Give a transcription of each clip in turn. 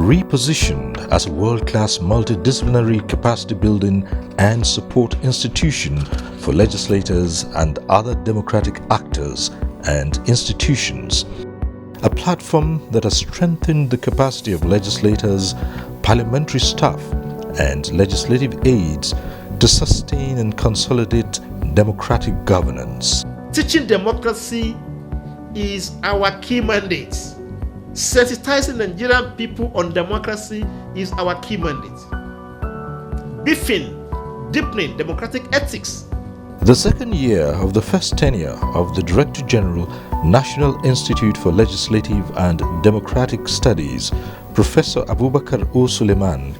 repositioned as a world-class multidisciplinary capacity building and support institution for legislators and other democratic actors and institutions. A platform that has strengthened the capacity of legislators, parliamentary staff, and legislative aides to sustain and consolidate democratic governance. Teaching democracy is our key mandate. Sensitizing Nigerian people on democracy is our key mandate. Deepening democratic ethics. The second year of the first tenure of the Director General, National Institute for Legislative and Democratic Studies, Professor Abubakar O. Sulaiman,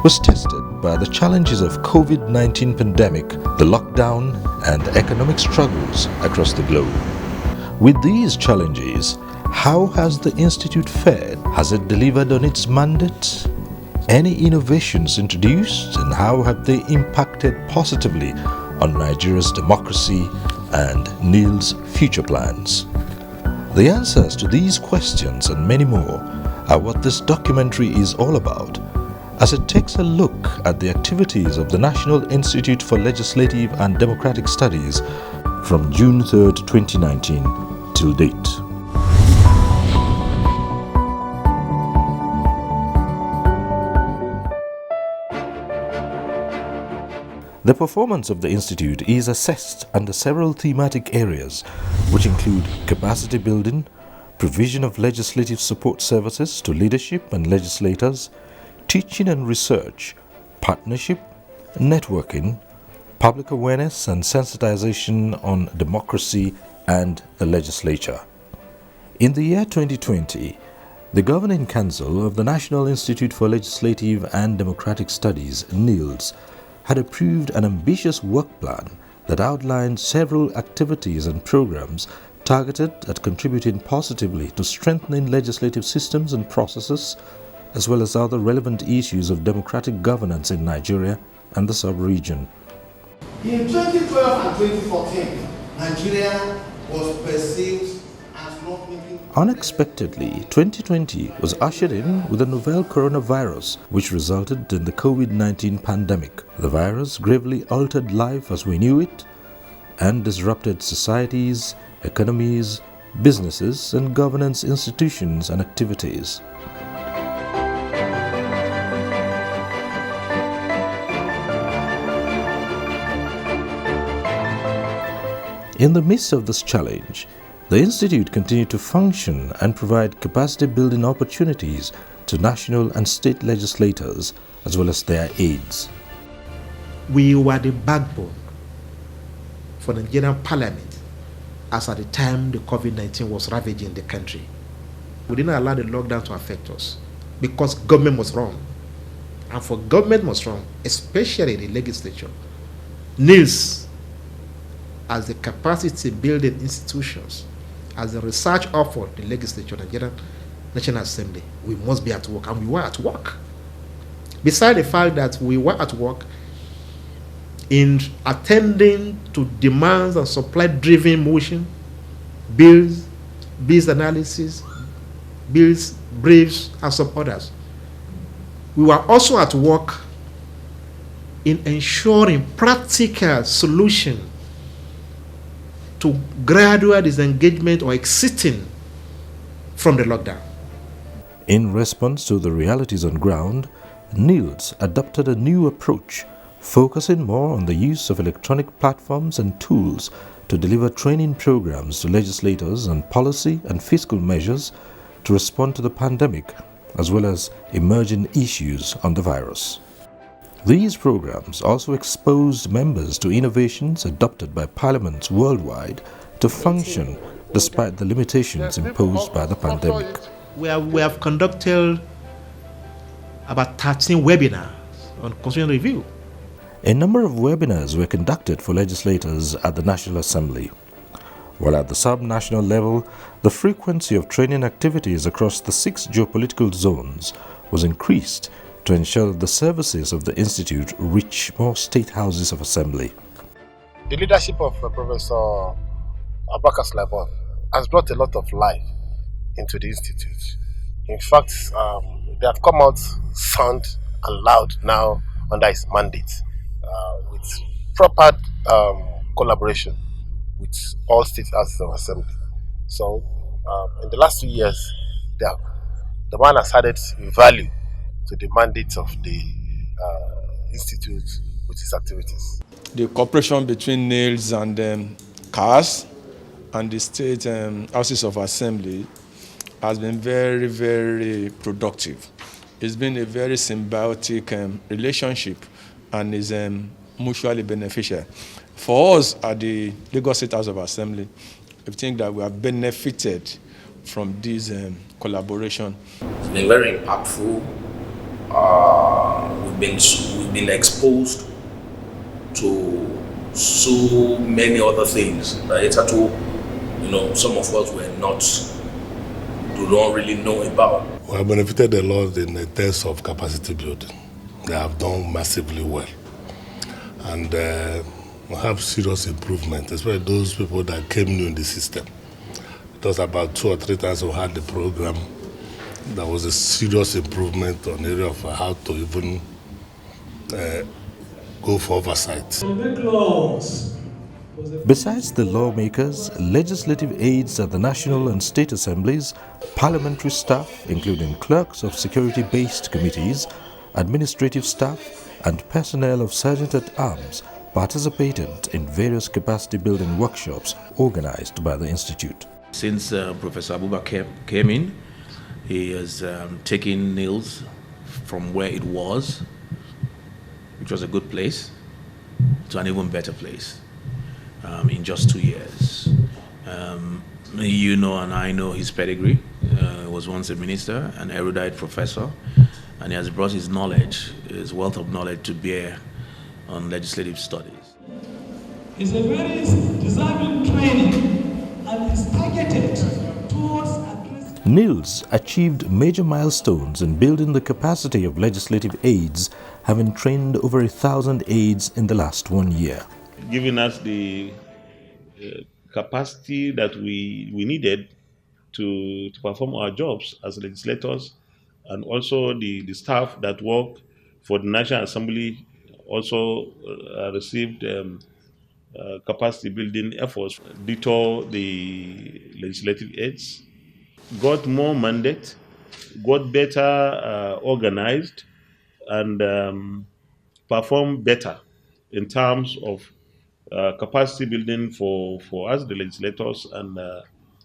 was tested by the challenges of COVID-19 pandemic, the lockdown, and economic struggles across the globe. With these challenges, how has the Institute fared? Has it delivered on its mandate? Any innovations introduced, and how have they impacted positively on Nigeria's democracy and NILDS' future plans? The answers to these questions and many more are what this documentary is all about, as it takes a look at the activities of the National Institute for Legislative and Democratic Studies from June 3, 2019 till date. The performance of the Institute is assessed under several thematic areas, which include capacity building, provision of legislative support services to leadership and legislators, teaching and research, partnership, networking, public awareness and sensitization on democracy and the legislature. In the year 2020, the Governing Council of the National Institute for Legislative and Democratic Studies, NILDS, had approved an ambitious work plan that outlined several activities and programs targeted at contributing positively to strengthening legislative systems and processes, as well as other relevant issues of democratic governance in Nigeria and the sub-region. In 2012 and 2014, Nigeria was perceived as not making... Unexpectedly, 2020 was ushered in with the novel coronavirus, which resulted in the COVID-19 pandemic. The virus gravely altered life as we knew it and disrupted societies, economies, businesses, and governance institutions and activities. In the midst of this challenge, the Institute continued to function and provide capacity-building opportunities to national and state legislators as well as their aides. We were the backbone for the Nigerian Parliament as at the time the COVID-19 was ravaging the country. We didn't allow the lockdown to affect us because government was wrong. And for government was wrong, especially the legislature, NILDS, as the capacity building institutions, as the research hub for the legislature, Nigerian National Assembly, we must be at work, and we were at work. Besides the fact that we were at work in attending to demands and supply-driven motion, bills analysis, bills, briefs, and some others. We were also at work in ensuring practical solution to gradual disengagement or exiting from the lockdown. In response to the realities on ground, NILDS adopted a new approach, focusing more on the use of electronic platforms and tools to deliver training programs to legislators on policy and fiscal measures to respond to the pandemic, as well as emerging issues on the virus. These programs also exposed members to innovations adopted by parliaments worldwide to function despite the limitations imposed by the pandemic. We have conducted about 13 webinars on constitutional review. A number of webinars were conducted for legislators at the National Assembly, while at the sub-national level, the frequency of training activities across the 6 geopolitical zones was increased to ensure that the services of the Institute reach more state houses of assembly. The leadership of Professor Abubakar Sulaiman has brought a lot of life into the Institute. In fact, they have come out sound and loud now under his mandate, with proper collaboration with all state houses of assembly. So, in the last 2 years, the man has added value to the mandate of the institute with his activities. The cooperation between NILDS and CAS and the state houses of assembly has been very, very productive. It's been a very symbiotic relationship and is mutually beneficial. For us at the Lagos State House of Assembly, I think that we have benefited from this collaboration. It's been very impactful. We've been exposed to so many other things that hitherto, some of us do not really know about. We have benefited a lot in the terms of capacity building. They have done massively well. And we have serious improvement, especially those people that came new in the system. It was about 2 or 3 times we had the program. There was a serious improvement on the area of how to even go for oversight. Besides the lawmakers, legislative aides at the national and state assemblies, parliamentary staff, including clerks of security-based committees, administrative staff, and personnel of sergeant-at-arms participated in various capacity-building workshops organized by the Institute. Since Professor Abubakar came in, he has taken NILDS from where it was, which was a good place, to an even better place in just 2 years. You know and I know his pedigree. He was once a minister, an erudite professor, and he has brought his knowledge, his wealth of knowledge to bear on legislative studies. It's a very deserving training and is targeted towards addressing. NILDS achieved major milestones in building the capacity of legislative aides, having trained over 1,000 aides in the last 1 year. Giving us the capacity that we needed to perform our jobs as legislators, and also the staff that work for the National Assembly also received capacity building efforts. Ditto the legislative aides, got more mandate, got better organized, and performed better in terms of capacity building for us, the legislators, and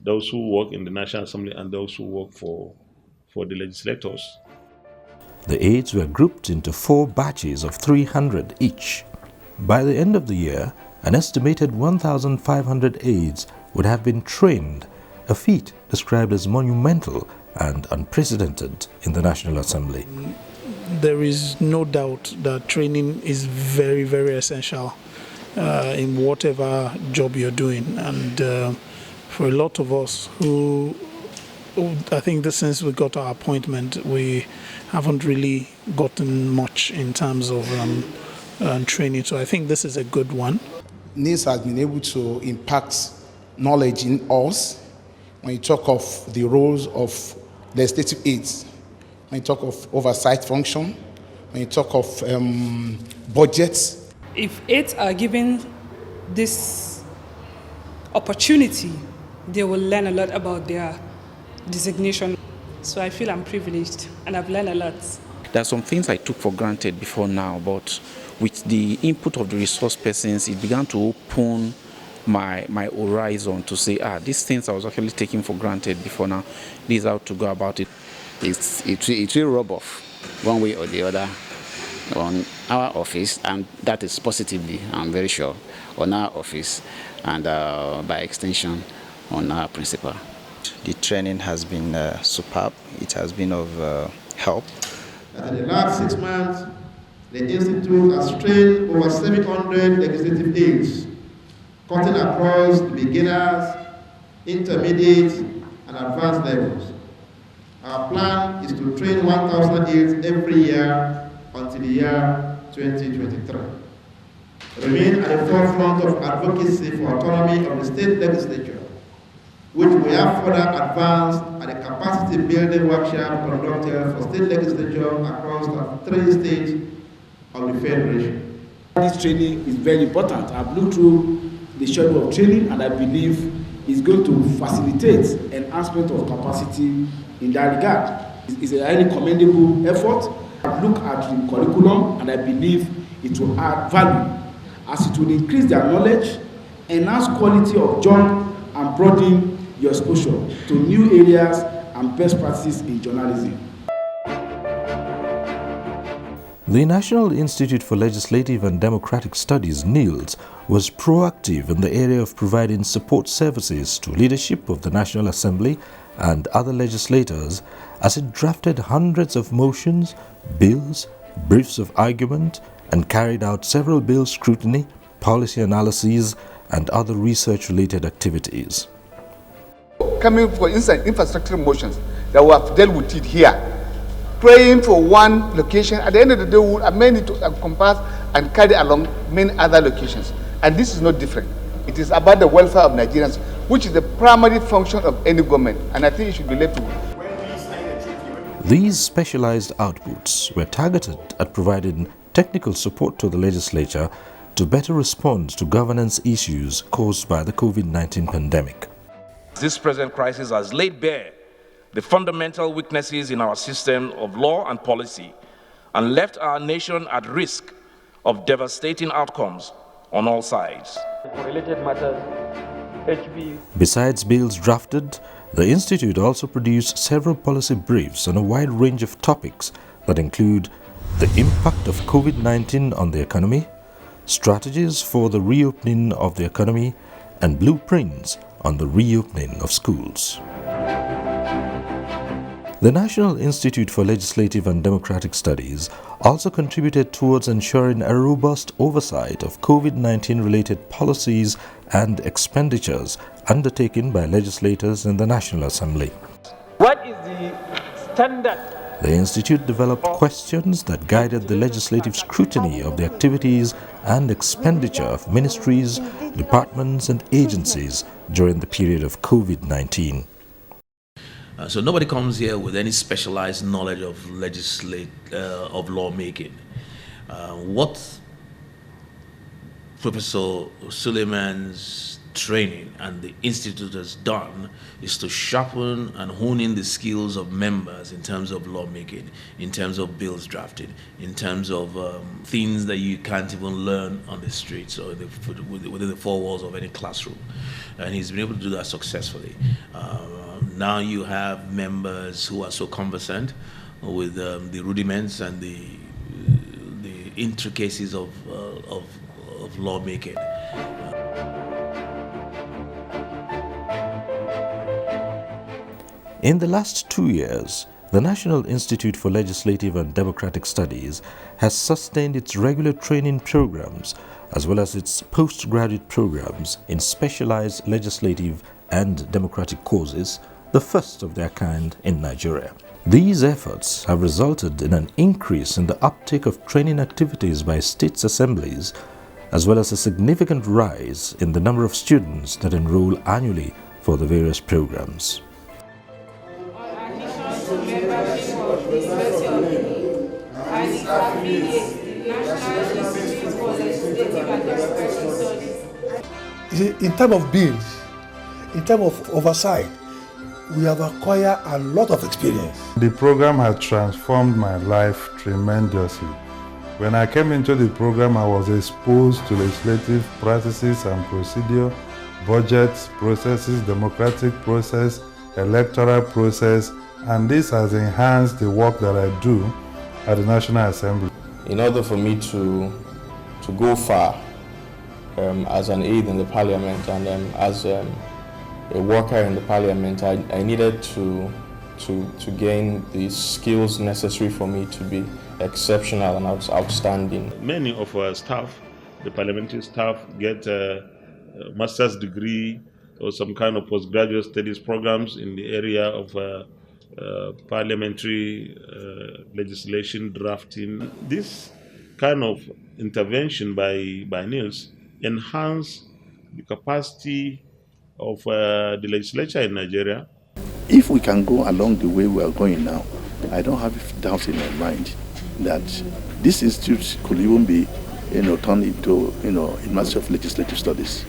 those who work in the National Assembly and those who work for the legislators. The aides were grouped into 4 batches of 300 each. By the end of the year, an estimated 1,500 aides would have been trained, a feat described as monumental and unprecedented in the National Assembly. There is no doubt that training is very, very essential in whatever job you're doing. And for a lot of us who I think that since we got our appointment, we haven't really gotten much in terms of training. So I think this is a good one. NILDS has been able to impact knowledge in us. When you talk of the roles of legislative aides, when you talk of oversight function, when you talk of budgets. If aides are given this opportunity, they will learn a lot about their designation. So I feel I'm privileged and I've learned a lot. There are some things I took for granted before now, but with the input of the resource persons, it began to open my horizon to say, these things I was actually taking for granted before now, this is how to go about it. It will rub off one way or the other on our office, and that is positively, I'm very sure, on our office and by extension on our principal. The training has been superb. It has been of help. In the last 6 months, the Institute has trained over 700 legislative aides, cutting across the beginners, intermediate, and advanced levels. Our plan is to train 1,000 aides every year until the year 2023. Remain at the forefront of advocacy for autonomy of the state legislature which we have further advanced at a capacity building workshop conducted for state legislature across the 3 states of the Federation. This training is very important. I've looked through the schedule of training and I believe it's going to facilitate enhancement of capacity in that regard. It's a highly commendable effort. I've looked at the curriculum and I believe it will add value as it will increase their knowledge, enhance quality of job and broaden your exposure to new areas and best practices in journalism. The National Institute for Legislative and Democratic Studies, NILDS, was proactive in the area of providing support services to leadership of the National Assembly and other legislators as it drafted hundreds of motions, bills, briefs of argument, and carried out several bill scrutiny, policy analyses, and other research-related activities. Coming for instance, infrastructure motions that we have dealt with it here, praying for one location, at the end of the day, we will amend it to encompass and carry along many other locations. And this is not different. It is about the welfare of Nigerians, which is the primary function of any government, and I think it should be left to. These specialized outputs were targeted at providing technical support to the legislature to better respond to governance issues caused by the COVID-19 pandemic. This present crisis has laid bare the fundamental weaknesses in our system of law and policy and left our nation at risk of devastating outcomes on all sides. For related matters, HB. Besides bills drafted, the Institute also produced several policy briefs on a wide range of topics that include the impact of COVID-19 on the economy, strategies for the reopening of the economy, and blueprints on the reopening of schools. The National Institute for Legislative and Democratic Studies also contributed towards ensuring a robust oversight of COVID-19 related policies and expenditures undertaken by legislators in the National Assembly. What is the standard? The Institute developed questions that guided the legislative scrutiny of the activities and expenditure of ministries, departments and agencies during the period of COVID-19. So nobody comes here with any specialized knowledge of of lawmaking. What Professor Sulaiman's training and the Institute has done is to sharpen and hone in the skills of members in terms of lawmaking, in terms of bills drafting, in terms of things that you can't even learn on the streets or within the four walls of any classroom. And he's been able to do that successfully. Now you have members who are so conversant with the rudiments and the intricacies of lawmaking. In the last 2 years, the National Institute for Legislative and Democratic Studies has sustained its regular training programs as well as its postgraduate programs in specialized legislative and democratic courses, the first of their kind in Nigeria. These efforts have resulted in an increase in the uptake of training activities by states' assemblies, as well as a significant rise in the number of students that enroll annually for the various programs. In terms of bills, in terms of oversight, we have acquired a lot of experience. The program has transformed my life tremendously. When I came into the program, I was exposed to legislative practices and procedure, budgets, processes, democratic process, electoral process, and this has enhanced the work that I do at the National Assembly. In order for me to go far as an aide in the Parliament and as a worker in the Parliament, I needed to gain the skills necessary for me to be exceptional and outstanding. Many of our staff, the parliamentary staff, get a master's degree or some kind of postgraduate studies programs in the area of parliamentary legislation drafting. This kind of intervention by NILDS enhance the capacity of the legislature in Nigeria. If we can go along the way we are going now, I don't have doubts in my mind that this institute could even be, turned into, a Master of Legislative Studies.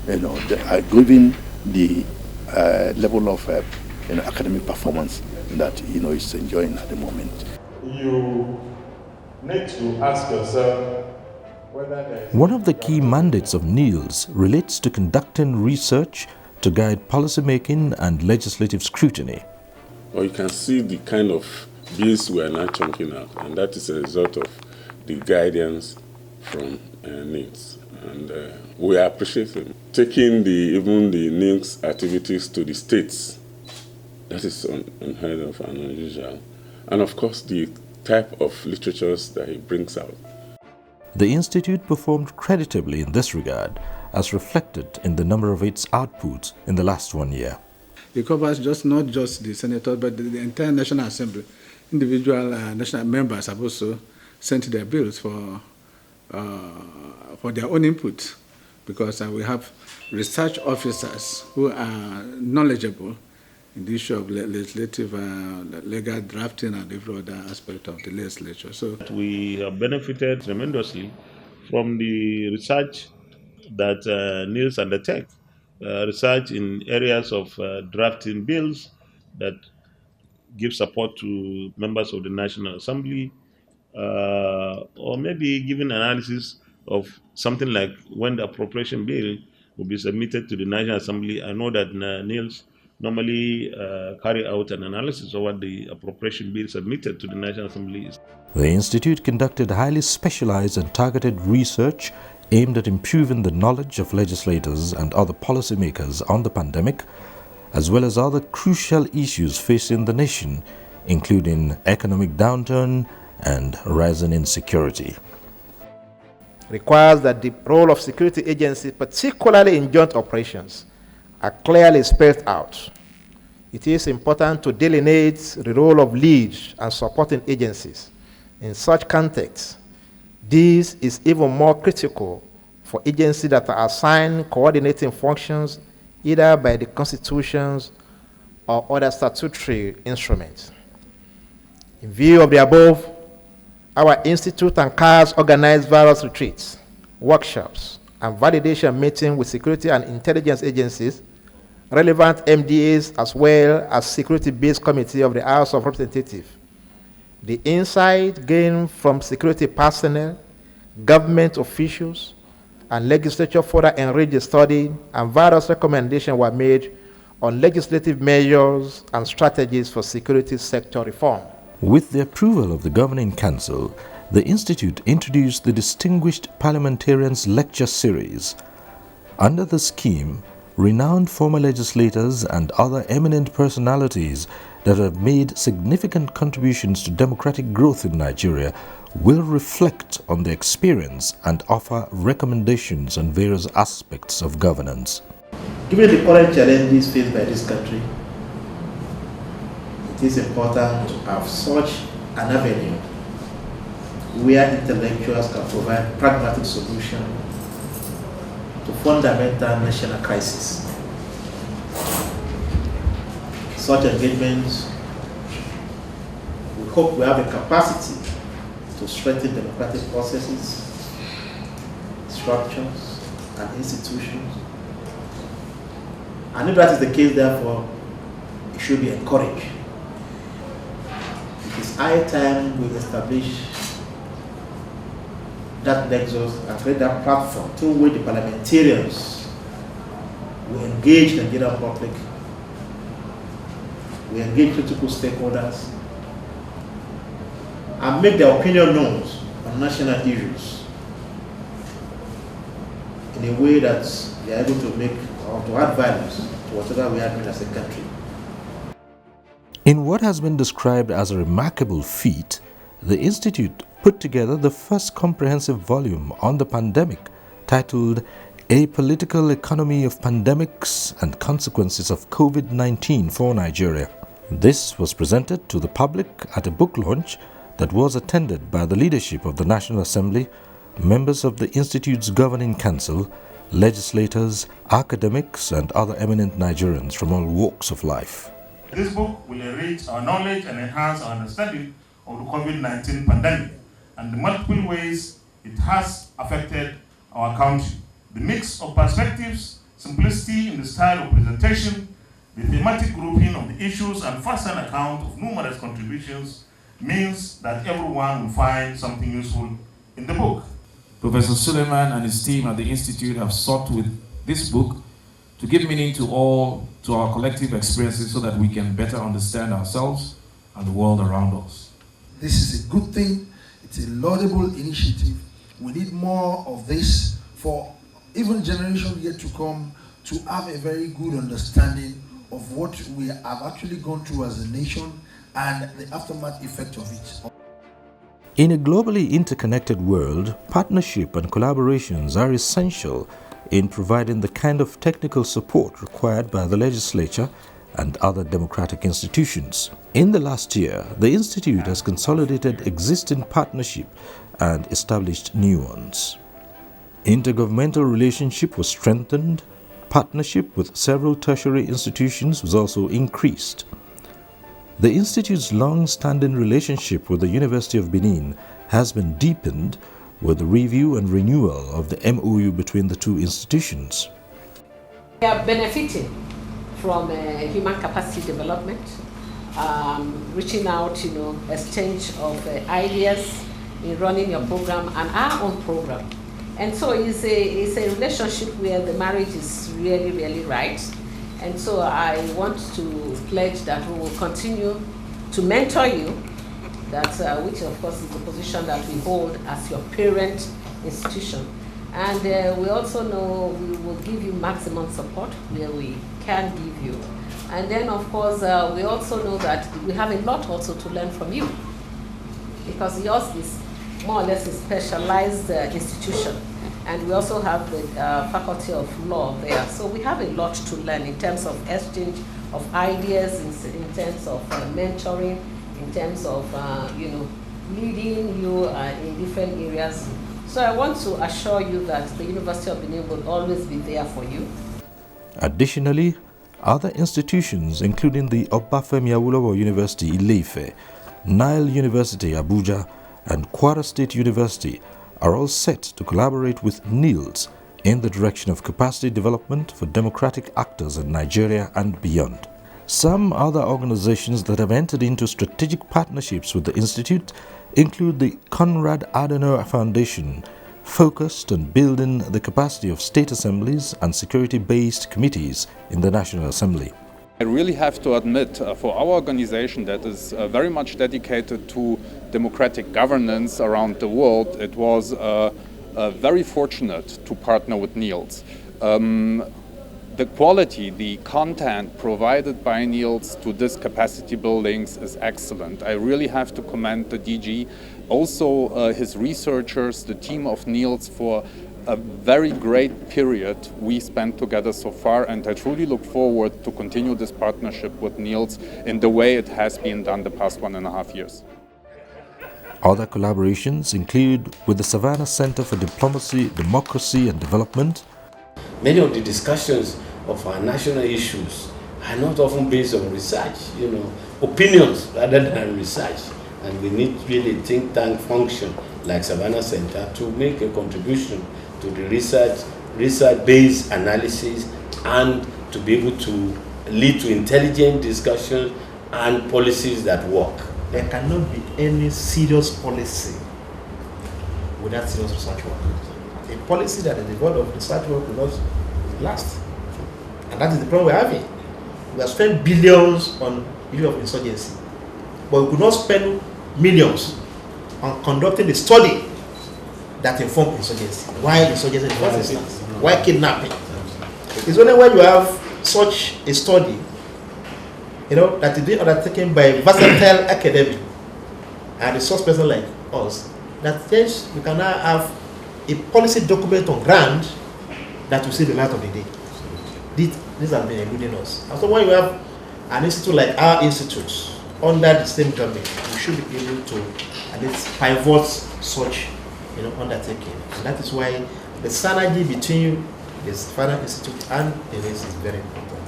Given the level of, academic performance that, it's enjoying at the moment. You need to ask yourself whether there is... One of the key mandates of NILDS relates to conducting research to guide policymaking and legislative scrutiny. Well, you can see the kind of bills we are now chunking out, and that is a result of the guidance from NILDS. And we are appreciating taking even the NILDS activities to the states. That is unheard of and unusual. And of course, the type of literatures that he brings out. The Institute performed creditably in this regard, as reflected in the number of its outputs in the last 1 year. It covers not just the senators, but the entire National Assembly. Individual national members have also sent their bills for their own input, because we have research officers who are knowledgeable in the issue of legislative, legal drafting and every other aspect of the legislature. So we have benefited tremendously from the research that NILDS undertake, research in areas of drafting bills that give support to members of the National Assembly, or maybe giving analysis of something like when the appropriation bill will be submitted to the National Assembly. I know that NILDS normally carry out an analysis of what the appropriation bill submitted to the National Assembly is. The Institute conducted highly specialized and targeted research aimed at improving the knowledge of legislators and other policymakers on the pandemic, as well as other crucial issues facing the nation, including economic downturn and rising insecurity. Requires that the role of security agencies, particularly in joint operations, are clearly spelled out. It is important to delineate the role of lead and supporting agencies. In such context, this is even more critical for agencies that are assigned coordinating functions either by the constitutions or other statutory instruments. In view of the above, our institute and CARS organize various retreats, workshops, and validation meetings with security and intelligence agencies, relevant MDAs, as well as security-based committee of the House of Representatives. The insight gained from security personnel, government officials, and legislature further enriched the study, and various recommendations were made on legislative measures and strategies for security sector reform. With the approval of the Governing Council, the Institute introduced the Distinguished Parliamentarians Lecture Series. Under the scheme, renowned former legislators and other eminent personalities that have made significant contributions to democratic growth in Nigeria will reflect on their experience and offer recommendations on various aspects of governance. Given the current challenges faced by this country, it is important to have such an avenue where intellectuals can provide pragmatic solutions to fundamental national crises. Such engagements, we hope we have the capacity to strengthen democratic processes, structures, and institutions. And if that is the case, therefore, it should be encouraged. It is high time we establish that nexus and create that platform through which the parliamentarians will engage the general public, we engage critical stakeholders, and make their opinion known on national issues in a way that they are able to make or to add values to whatever we are doing as a country. In what has been described as a remarkable feat, the Institute put together the first comprehensive volume on the pandemic, titled A Political Economy of Pandemics and Consequences of COVID-19 for Nigeria. This was presented to the public at a book launch that was attended by the leadership of the National Assembly, members of the Institute's Governing Council, legislators, academics, and other eminent Nigerians from all walks of life. This book will enrich our knowledge and enhance our understanding of the COVID-19 pandemic and the multiple ways it has affected our country. The mix of perspectives, simplicity in the style of presentation, the thematic grouping of the issues, and first-hand account of numerous contributions means that everyone will find something useful in the book. Professor Sulaiman and his team at the Institute have sought with this book to give meaning to our collective experiences so that we can better understand ourselves and the world around us. This is a good thing. It's a laudable initiative. We need more of this for even generations yet to come to have a very good understanding of what we have actually gone through as a nation and the aftermath effect of it. In a globally interconnected world, partnership and collaborations are essential in providing the kind of technical support required by the legislature and other democratic institutions. In the last year, the Institute has consolidated existing partnership and established new ones. Intergovernmental relationship was strengthened. Partnership with several tertiary institutions was also increased. The Institute's long-standing relationship with the University of Benin has been deepened with the review and renewal of the MOU between the two institutions. We are benefiting from human capacity development, reaching out, exchange of ideas in running your program and our own program. And so it's a relationship where the marriage is really, really right. And so I want to pledge that we will continue to mentor you, that which of course is the position that we hold as your parent institution. And we also know we will give you maximum support where we can give you. And then of course we also know that we have a lot also to learn from you, because yours is more or less a specialized institution. And we also have the Faculty of Law there. So we have a lot to learn in terms of exchange of ideas, in terms of mentoring, in terms of leading you in different areas. So I want to assure you that the University of Benin will always be there for you. Additionally, other institutions including the Obafemi Awolowo University Ile-Ife, Nile University Abuja, and Kwara State University are all set to collaborate with NILDS in the direction of capacity development for democratic actors in Nigeria and beyond. Some other organizations that have entered into strategic partnerships with the Institute include the Konrad Adenauer Foundation, focused on building the capacity of state assemblies and security-based committees in the National Assembly. I really have to admit, for our organization that is very much dedicated to democratic governance around the world, it was very fortunate to partner with NILDS. The quality, the content provided by NILDS to this capacity buildings is excellent. I really have to commend the DG, also his researchers, the team of NILDS for a very great period we spent together so far, and I truly look forward to continue this partnership with NILDS in the way it has been done the past 1.5 years. Other collaborations include with the Savannah Center for Diplomacy, Democracy and Development. Many of the discussions of our national issues are not often based on research, opinions rather than research. And we need really think tank function like Savannah Center to make a contribution to the research-based analysis, and to be able to lead to intelligent discussions and policies that work. There cannot be any serious policy without serious research work. A policy that is devoid of research work will not last. And that is the problem we're having. We have spent billions on the issue of insurgency, but we could not spend millions on conducting a study that informed insurgency. Why insurgency in the first instance? Why kidnapping? It's only when you have such a study, that is being undertaken by a versatile academic and a resource person like us, that yes, we can now have a policy document on ground that will see the light of the day. This has been eluding us. And so when you have an institute like our institute under the same government, we should be able to at least pivot such undertaking. And that is why the synergy between His father institute and NILDS is very important.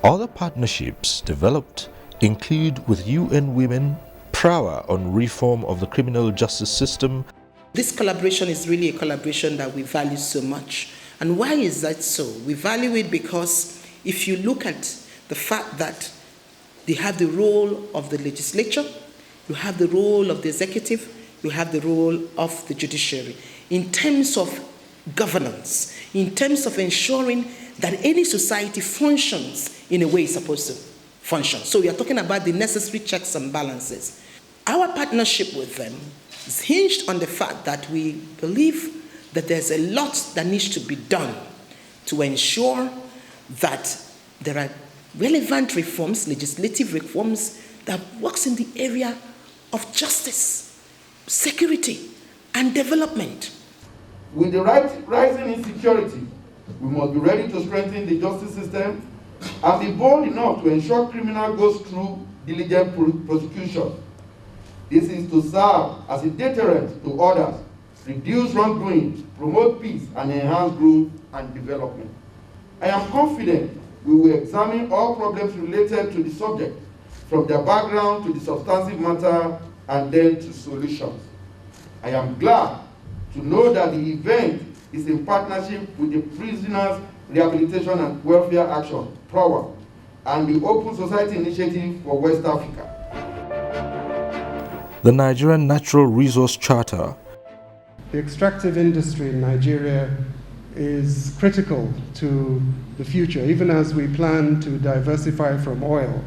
Other partnerships developed include with UN Women, Power on reform of the criminal justice system. This collaboration is really a collaboration that we value so much. And why is that so? We value it because if you look at the fact that they have the role of the legislature, you have the role of the executive, you have the role of the judiciary. In terms of governance, in terms of ensuring that any society functions in a way it's supposed to function. So we are talking about the necessary checks and balances. Our partnership with them is hinged on the fact that we believe that there's a lot that needs to be done to ensure that there are relevant reforms, legislative reforms, that works in the area of justice, security, and development. With the rising insecurity, we must be ready to strengthen the justice system and be bold enough to ensure criminal goes through diligent prosecution. This is to serve as a deterrent to others, reduce wrongdoing, promote peace, and enhance growth and development. I am confident we will examine all problems related to the subject, from their background to the substantive matter, and then to solutions. I am glad to know that the event is in partnership with the Prisoners Rehabilitation and Welfare Action, PROWA, and the Open Society Initiative for West Africa. The Nigerian Natural Resource Charter. The extractive industry in Nigeria is critical to the future, even as we plan to diversify from oil.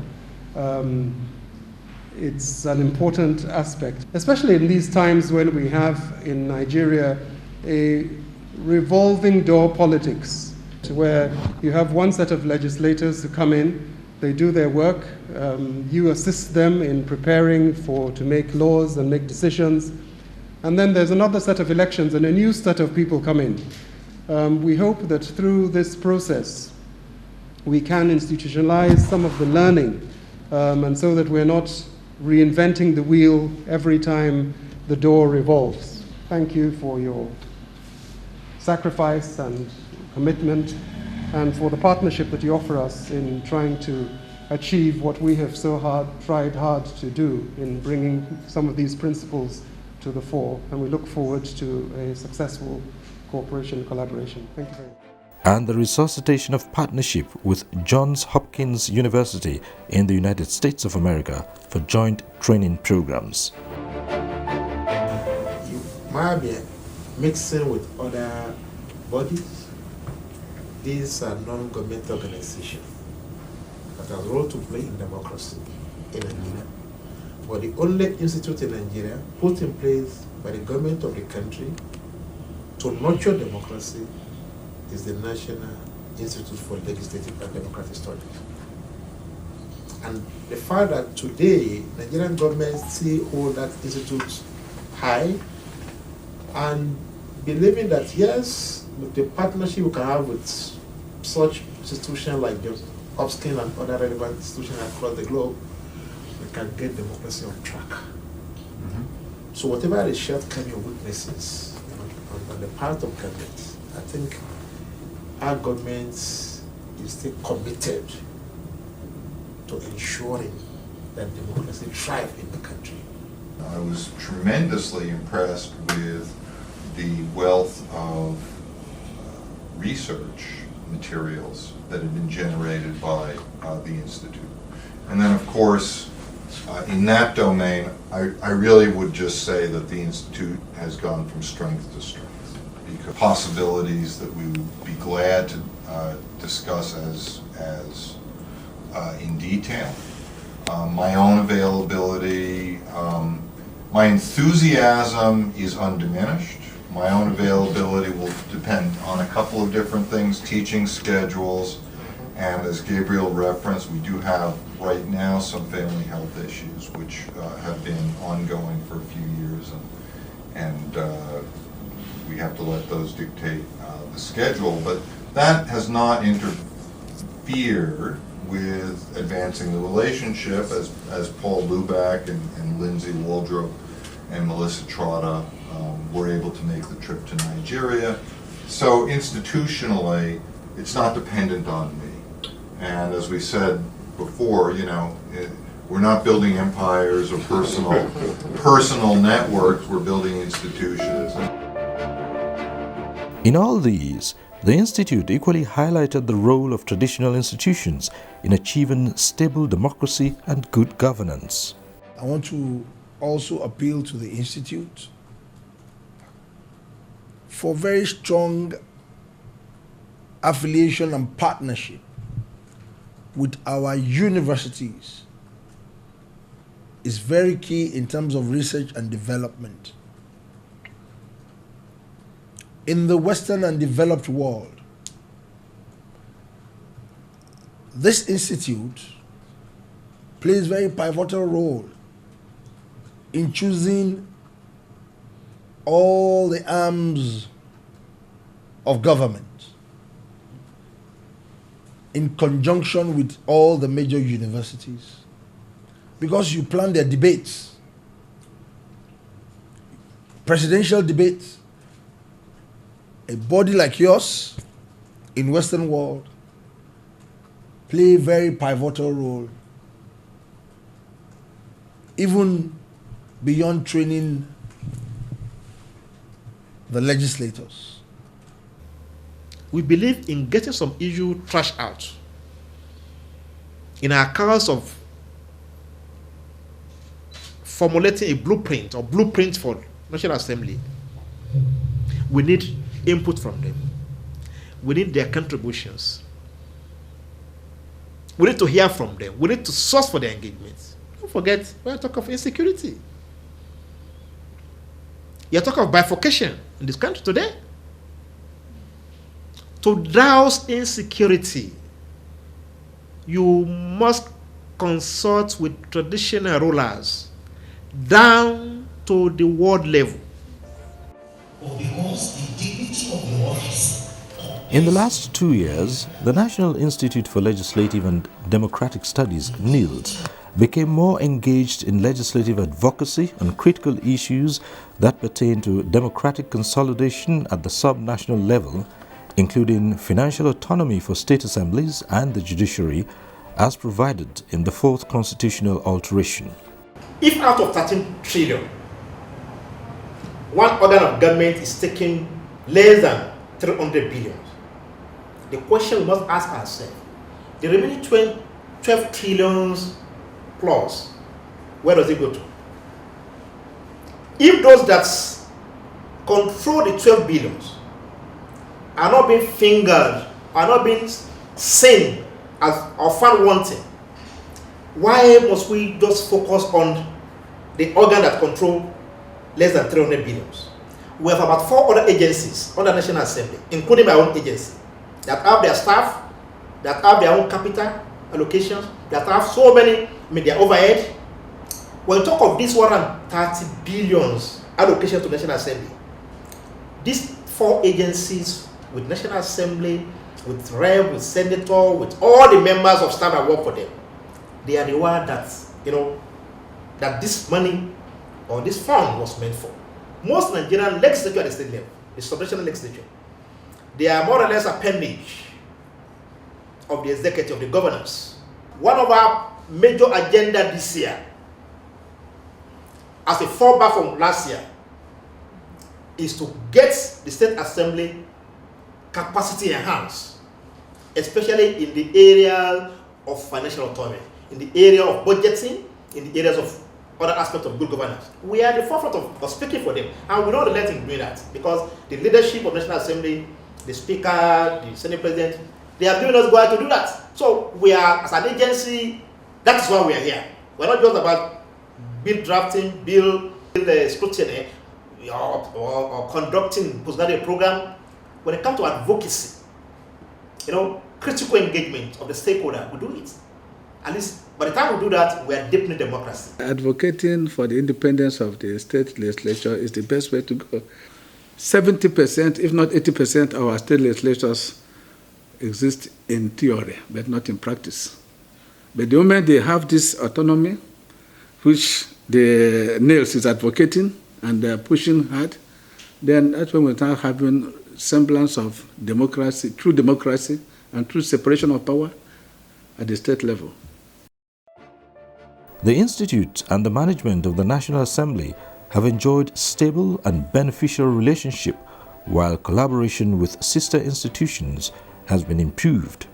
It's an important aspect, especially in these times when we have in Nigeria a revolving door politics, where you have one set of legislators who come in, they do their work, you assist them in preparing to make laws and make decisions, and then there's another set of elections and a new set of people come in. We hope that through this process we can institutionalize some of the learning, and so that we're not reinventing the wheel every time the door revolves. Thank you for your sacrifice and commitment, and for the partnership that you offer us in trying to achieve what we have tried hard to do in bringing some of these principles to the fore. And we look forward to a successful cooperation and collaboration. Thank you very much. And the resuscitation of partnership with Johns Hopkins University in the United States of America for joint training programs. You might be mixing with other bodies. These are non-government organizations that have a role to play in democracy in Nigeria. But the only institute in Nigeria put in place by the government of the country to nurture democracy is the National Institute for Legislative and Democratic Studies. And the fact that today Nigerian government still hold that institute high, and believing that yes, with the partnership we can have with such institutions like Johns Hopkins and other relevant institutions across the globe, we can get democracy on track. Mm-hmm. So whatever the shortcoming of weaknesses on the part of government, I think our government is still committed to ensuring that democracy thrives in the country. I was tremendously impressed with the wealth of research materials that have been generated by the Institute. And then, of course, in that domain, I really would just say that the Institute has gone from strength to strength, because possibilities that we would be glad to discuss as in detail. My own availability, my enthusiasm is undiminished. My own availability will depend on a couple of different things, teaching schedules, and as Gabriel referenced, we do have right now some family health issues which have been ongoing for a few years, and we have to let those dictate the schedule, but that has not interfered with advancing the relationship as Paul Luback and Lindsay Waldrop and Melissa Trotta were able to make the trip to Nigeria. So institutionally, it's not dependent on me. And as we said before, you know, we're not building empires or personal networks, we're building institutions. In all these, the Institute equally highlighted the role of traditional institutions in achieving stable democracy and good governance. I want to also appeal to the Institute for very strong affiliation and partnership with our universities. Is very key in terms of research and development. In the Western and developed world, this institute plays a very pivotal role in choosing all the arms of government in conjunction with all the major universities, because you plan their debates, presidential debates. A body like yours in Western world play a very pivotal role, even beyond training the legislators. We believe in getting some issue trashed out. In our cause of formulating a blueprint or blueprint for National Assembly, we need input from them. We need their contributions. We need to hear from them. We need to source for their engagements. Don't forget, we're talking of insecurity. You're talking of bifurcation in this country today. To douse insecurity, you must consult with traditional rulers down to the world level. In the last 2 years, the National Institute for Legislative and Democratic Studies, NILDS, became more engaged in legislative advocacy on critical issues that pertain to democratic consolidation at the sub-national level, including financial autonomy for state assemblies and the judiciary, as provided in the 4th constitutional alteration. If out of 13 trillion, one organ of government is taking less than 300 billion, the question we must ask ourselves, the remaining 12 trillions plus, where does it go to? If those that control the 12 billions are not being fingered, are not being seen as or found wanting, why must we just focus on the organ that control less than 300 billions? We have about 4 other agencies under National Assembly, including my own agency, that have their staff, that have their own capital allocations, that have so many media overhead. When we talk of this 130 billions allocation to National Assembly, these 4 agencies with National Assembly, with Rep, with Senator, with all the members of staff that work for them, they are the one that, you know, that this money or this fund was meant for. Most Nigerian legislature at the state level, the subnational legislature, they are more or less appendage of the executive, of the governors. One of our major agenda this year, as a fallback from last year, is to get the state assembly capacity enhanced, especially in the area of financial autonomy, in the area of budgeting, in the areas of other aspects of good governance. We are at the forefront of speaking for them, and we don't let them do that, because the leadership of National Assembly, the Speaker, the Senate President, they have given us go out to do that. So we are, as an agency, that is why we are here. We're not just about bill drafting, bill scrutiny, or conducting postgraduate program. When it comes to advocacy, you know, critical engagement of the stakeholder, we do it. At least by the time we do that, we are deepening democracy. Advocating for the independence of the state legislature is the best way to go. 70%, if not 80%, of our state legislatures exist in theory, but not in practice. But the moment they have this autonomy, which the NILDS is advocating and they're pushing hard, then that's when we start having semblance of democracy, true democracy, and true separation of power at the state level. The Institute and the management of the National Assembly have enjoyed stable and beneficial relationship, while collaboration with sister institutions has been improved.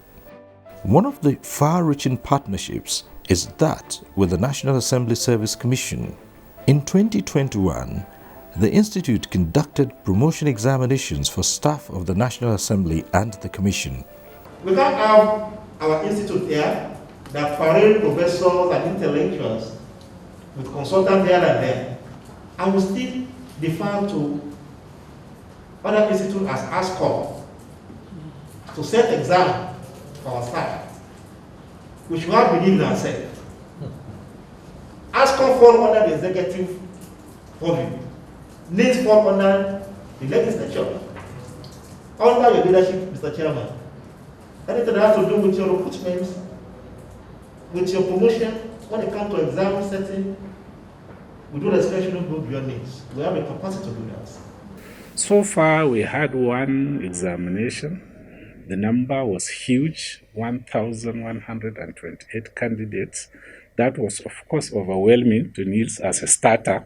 One of the far-reaching partnerships is that with the National Assembly Service Commission. In 2021, the Institute conducted promotion examinations for staff of the National Assembly and the Commission. We can't have our institute here that parade professors and intellectuals with consultants here and there, and we still defer to other institutes as ASCOM to set exam for our staff. We should have believed in ourselves. ASCOM fall under the executive purview. NILDS fall under the legislature. Under your leadership, Mr. Chairman. Anything that has to do with your recruitment, with your promotion, when it comes to exam setting, we do discretion of go beyond needs. We have a capacity to do that. So far, we had one examination. The number was huge, 1,128 candidates. That was, of course, overwhelming to NILDS as a starter.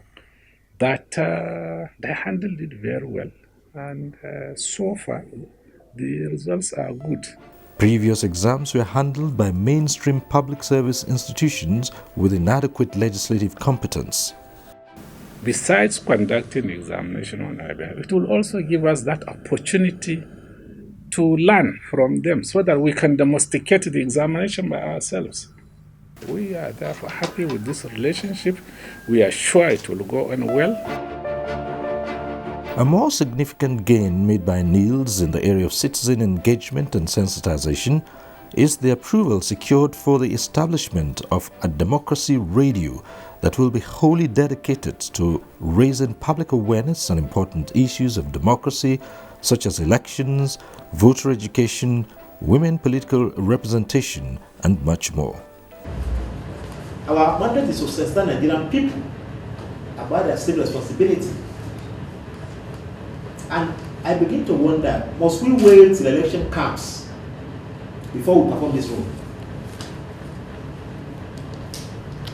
But they handled it very well. And so far, the results are good. Previous exams were handled by mainstream public service institutions with inadequate legislative competence. Besides conducting examination on our behalf, it will also give us that opportunity to learn from them so that we can domesticate the examination by ourselves. We are therefore happy with this relationship. We are sure it will go on well. A more significant gain made by NILDS in the area of citizen engagement and sensitization is the approval secured for the establishment of a democracy radio that will be wholly dedicated to raising public awareness on important issues of democracy such as elections, voter education, women political representation, and much more. Our mandate is to sensitize Nigerian people about their civic responsibility. And I begin to wonder, must we wait till election comes before we perform this role?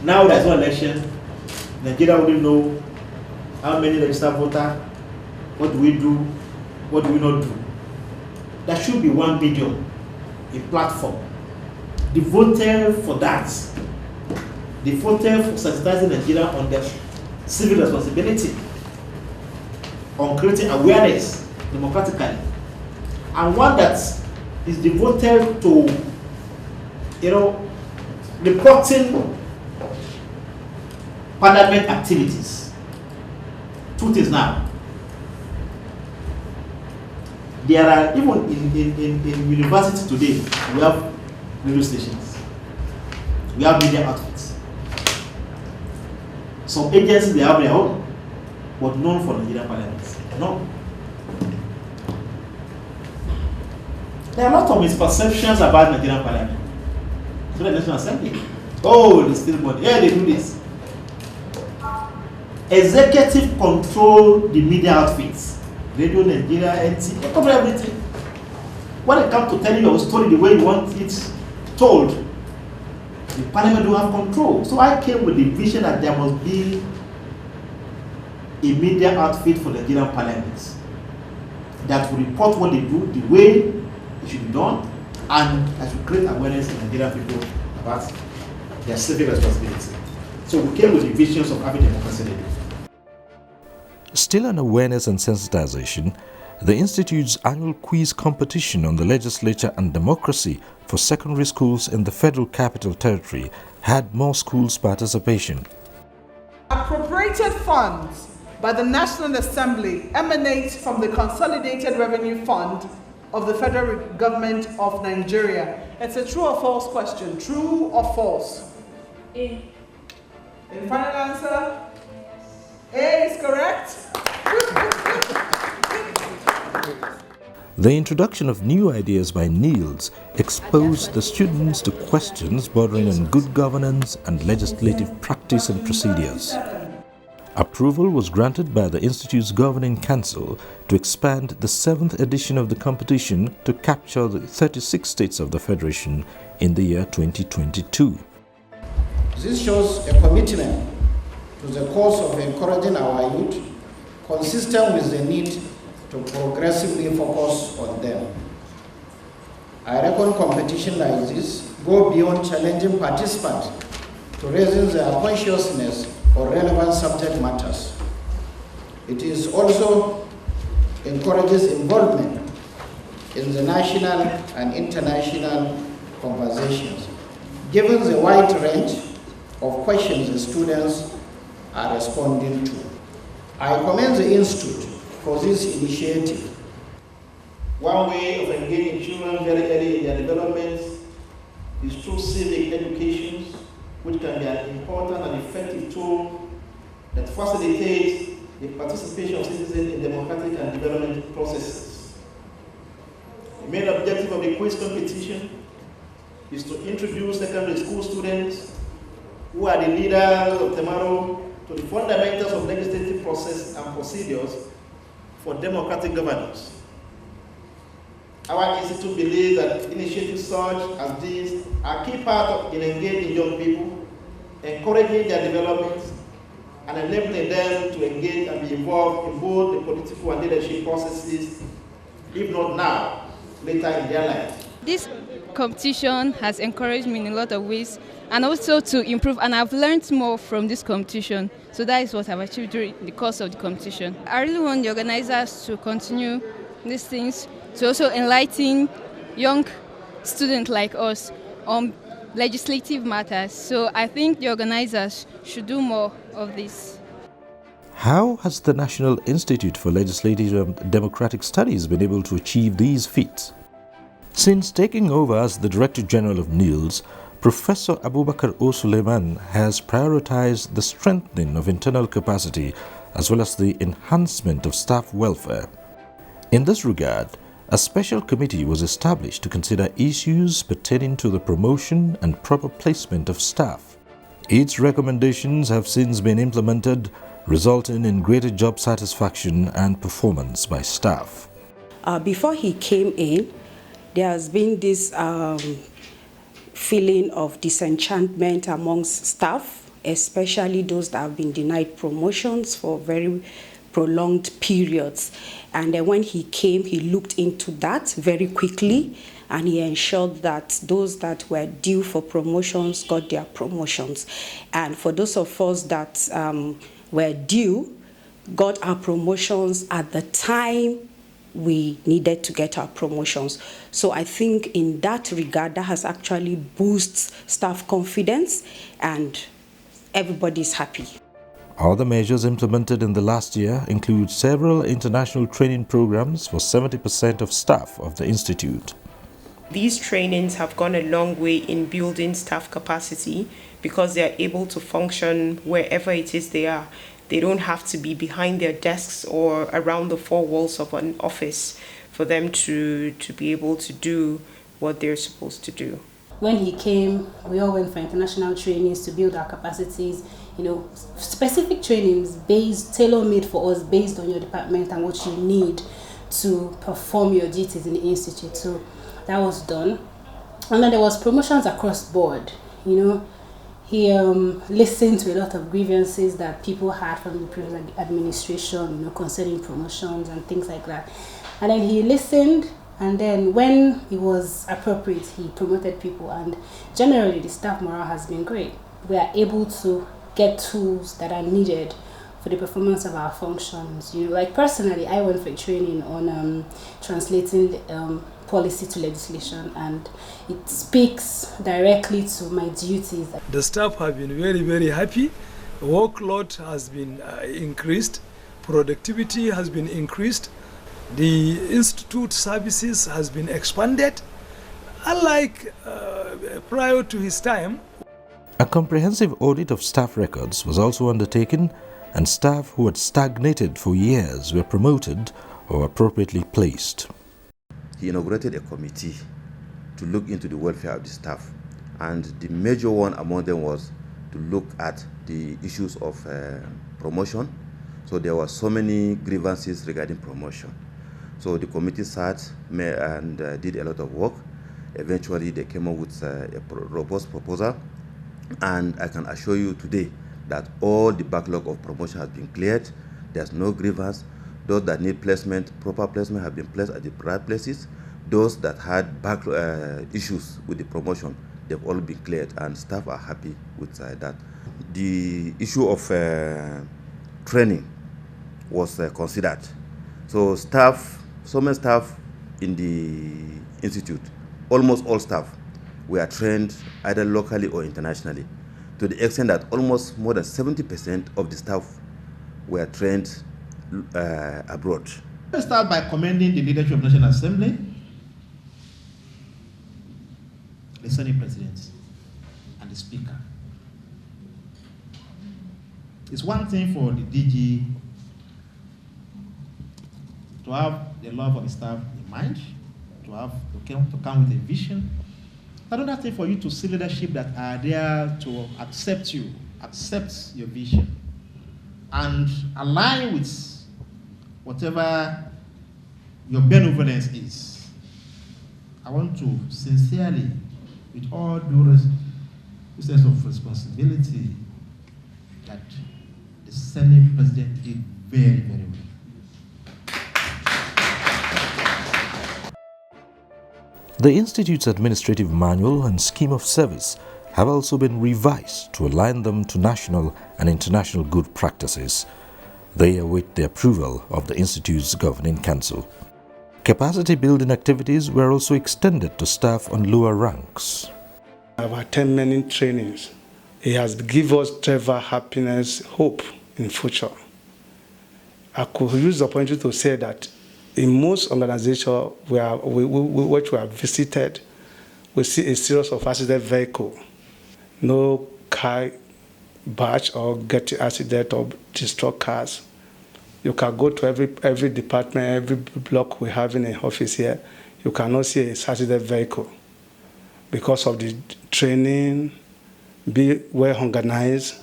Now there's no election, Nigeria wouldn't know how many registered voters, what do we do, what do we not do. There should be one medium, a platform, devoted for that, devoted for sensitizing Nigeria on their civil responsibility, on creating awareness democratically, and one that is devoted to, reporting parliament activities. Truth is now, there are, even in university today, we have radio stations, we have media outfits. Some agencies, they have their own, but none for Nigerian parliament. No. There are a lot of misperceptions about Nigerian parliament. So the National Assembly, oh, they still body, yeah, they do this. Executive control the media outfits, Radio Nigeria, NT, they cover everything. When it comes to telling your story the way you want it told, the parliament don't have control. So I came with the vision that there must be a media outfit for the Nigerian parliament that will report what they do, the way it should be done, and that should create awareness in Nigerian people about their civic responsibility. So we came with the visions of having democracy. Still on awareness and sensitization, the Institute's annual quiz competition on the legislature and democracy for secondary schools in the Federal Capital Territory had more schools' participation. Appropriated funds by the National Assembly emanate from the Consolidated Revenue Fund of the Federal Government of Nigeria. It's a true or false question. True or false? A. The final answer? A is correct. The introduction of new ideas by NILDS exposed the students to questions bordering on good governance and legislative practice and procedures. Approval was granted by the Institute's Governing Council to expand the 7th edition of the competition to capture the 36 states of the Federation in the year 2022. This shows a commitment to the cause of encouraging our youth, consistent with the need to progressively focus on them. I reckon competition like this go beyond challenging participants to raising their consciousness on relevant subject matters. It is also encourages involvement in the national and international conversations, given the wide range of questions the students are responding to. I commend the Institute for this initiative. One way of engaging children very early in their development is through civic education, which can be an important and effective tool that facilitates the participation of citizens in democratic and development processes. The main objective of the quiz competition is to introduce secondary school students, who are the leaders of tomorrow, to the fundamentals of legislative process and procedures for democratic governance. Our institute believes that initiatives such as these are a key part in engaging young people, encouraging their development, and enabling them to engage and be involved in both the political and leadership processes, if not now, later in their life. This competition has encouraged me in a lot of ways, and also to improve, and I've learned more from this competition. So that is what I've achieved during the course of the competition. I really want the organizers to continue these things, to also enlighten young students like us on legislative matters. So I think the organizers should do more of this. How has the National Institute for Legislative and Democratic Studies been able to achieve these feats? Since taking over as the Director General of NILDS, Professor Abubakar O. Sulaiman has prioritized the strengthening of internal capacity as well as the enhancement of staff welfare. In this regard, a special committee was established to consider issues pertaining to the promotion and proper placement of staff. Its recommendations have since been implemented, resulting in greater job satisfaction and performance by staff. Before he came in, there has been this feeling of disenchantment amongst staff, especially those that have been denied promotions for very prolonged periods. And then when he came, he looked into that very quickly, and he ensured that those that were due for promotions got their promotions. And for those of us that were due, got our promotions at the time we needed to get our promotions. So I think in that regard, that has actually boosted staff confidence, and everybody's happy. Other measures implemented in the last year include several international training programs for 70% of staff of the Institute. These trainings have gone a long way in building staff capacity because they are able to function wherever it is they are. They don't have to be behind their desks or around the four walls of an office for them to be able to do what they're supposed to do. When he came, we all went for international trainings to build our capacities, specific trainings tailor-made for us based on your department and what you need to perform your duties in the institute. So that was done. And then there was promotions across board, He listened to a lot of grievances that people had from the previous administration, concerning promotions and things like that. And then he listened, and then when it was appropriate, he promoted people. And generally, the staff morale has been great. We are able to get tools that are needed for the performance of our functions. Like personally, I went for a training on translating policy to legislation, and it speaks directly to my duties. The staff have been very, very happy. The workload has been increased. Productivity has been increased. The institute services has been expanded. Unlike prior to his time. A comprehensive audit of staff records was also undertaken, and staff who had stagnated for years were promoted or appropriately placed. He inaugurated a committee to look into the welfare of the staff, and the major one among them was to look at the issues of promotion. So there were so many grievances regarding promotion. So the committee sat and did a lot of work. Eventually they came up with a robust proposal, and I can assure you today that all the backlog of promotion has been cleared. There's no grievance. Those that need placement, proper placement, have been placed at the right places. Those that had issues with the promotion, they've all been cleared, and staff are happy with that. The issue of training was considered. So so many staff in the institute, almost all staff, were trained either locally or internationally, to the extent that almost more than 70% of the staff were trained abroad. Let's start by commending the leadership of the National Assembly, the Senate President, and the Speaker. It's one thing for the DG to have the love of the staff in mind, to come with a vision. Another thing for you to see leadership that are there to accept your vision, and align with whatever your benevolence is. I want to sincerely, with all due sense of responsibility, that the Senate President did very, very well. The Institute's administrative manual and scheme of service have also been revised to align them to national and international good practices. They await the approval of the Institute's Governing Council. Capacity building activities were also extended to staff on lower ranks. I've attended many trainings. It has given us travel, happiness, hope in future. I could use the opportunity to say that in most organizations which we have visited, we see a series of accident vehicle. No car batch or get accident or destroy cars. You can go to every department, every block we have in an office here, you cannot see a accident vehicle because of the training, be well organized.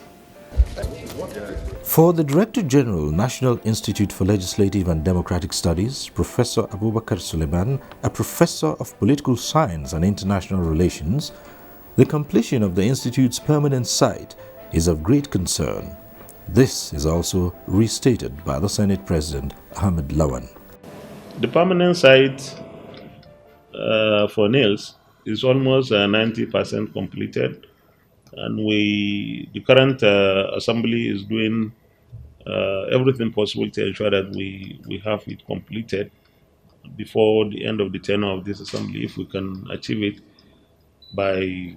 For the Director General, National Institute for Legislative and Democratic Studies, Professor Abubakar Sulaiman, a professor of political science and international relations, the completion of the Institute's permanent site is of great concern. This is also restated by the Senate President Ahmed Lawan. The permanent site for NILDS is almost 90% completed, and the current assembly is doing everything possible to ensure that we have it completed before the end of the tenure of this assembly, if we can achieve it by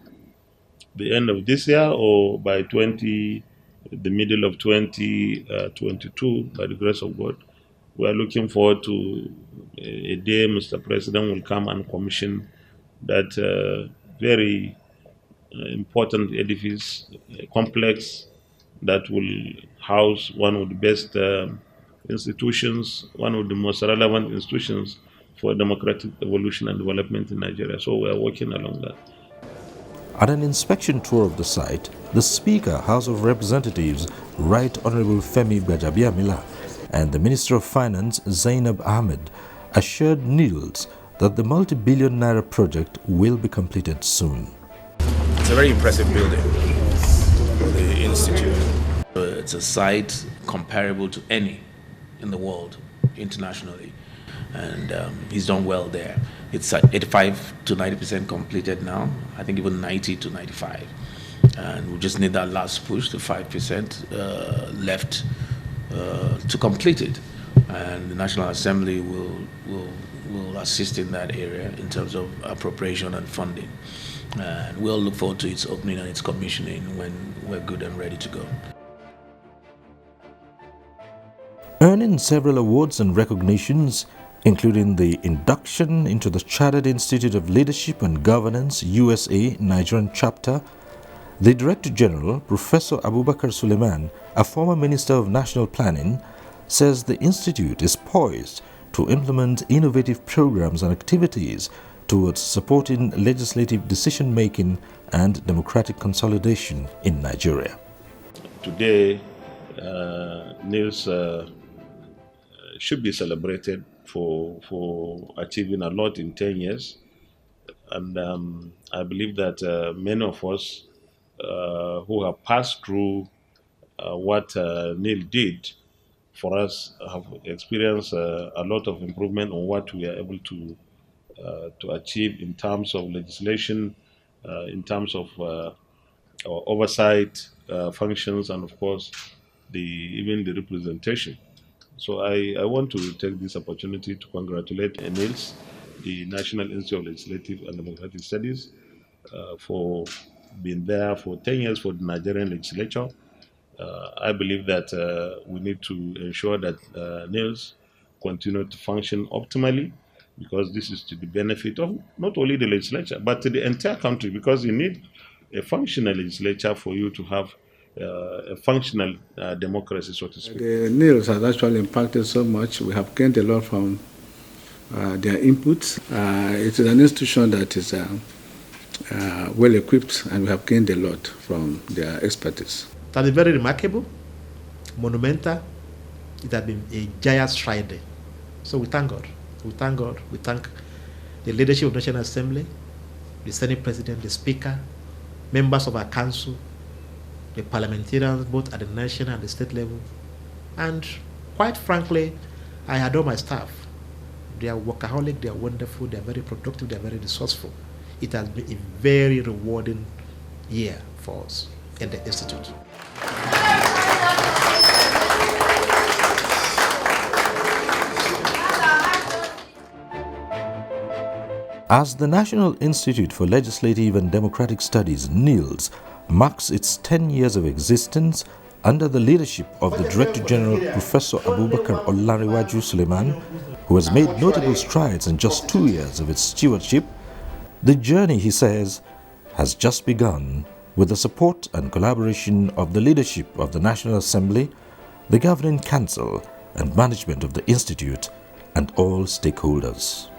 the end of this year or by the middle of 2022, by the grace of God. We are looking forward to a day Mr. President will come and commission that very important edifice, complex, that will house one of the best institutions, one of the most relevant institutions for democratic evolution and development in Nigeria. So we are working along that. At an inspection tour of the site, the Speaker, House of Representatives, Right Honorable Femi Gbajabiamila, and the Minister of Finance, Zainab Ahmed, assured NILDS that the multi-billion naira project will be completed soon. It's a very impressive building for the Institute. It's a site comparable to any in the world internationally, and he's done well there. It's at 85 to 90% completed now, I think even 90 to 95. And we just need that last push, the 5% left to complete it. And the National Assembly will assist in that area in terms of appropriation and funding. And we'll look forward to its opening and its commissioning when we're good and ready to go. Earning several awards and recognitions, including the induction into the Chartered Institute of Leadership and Governance, USA, Nigerian chapter, the Director General, Professor Abubakar Sulaiman, a former Minister of National Planning, says the Institute is poised to implement innovative programs and activities towards supporting legislative decision-making and democratic consolidation in Nigeria. Today, NILDS should be celebrated for achieving a lot in 10 years. And I believe that many of us who have passed through what NILDS did for us have experienced a lot of improvement on what we are able to achieve in terms of legislation, in terms of our oversight functions, and of course, even the representation. So I want to take this opportunity to congratulate NILDS, the National Institute of Legislative and Democratic Studies, for being there for 10 years for the Nigerian legislature. I believe that we need to ensure that NILDS continue to function optimally, because this is to the benefit of not only the legislature, but to the entire country, because you need a functional legislature for you to have a functional democracy, so to speak. The NILDS has actually impacted so much. We have gained a lot from their inputs. It is an institution that is well equipped, and we have gained a lot from their expertise. It has been very remarkable, monumental. It has been a giant stride. So we thank God. We thank God. We thank the leadership of the National Assembly, the Senate President, the Speaker, members of our council, the parliamentarians, both at the national and the state level. And quite frankly, I adore my staff. They are workaholic, they are wonderful, they are very productive, they are very resourceful. It has been a very rewarding year for us in the Institute. As the National Institute for Legislative and Democratic Studies, NILDS, marks its 10 years of existence under the leadership of the Director General Professor Abubakar O Sulaiman, who has made notable strides in just 2 years of its stewardship, the journey, he says, has just begun with the support and collaboration of the leadership of the National Assembly, the Governing Council, and management of the Institute, and all stakeholders.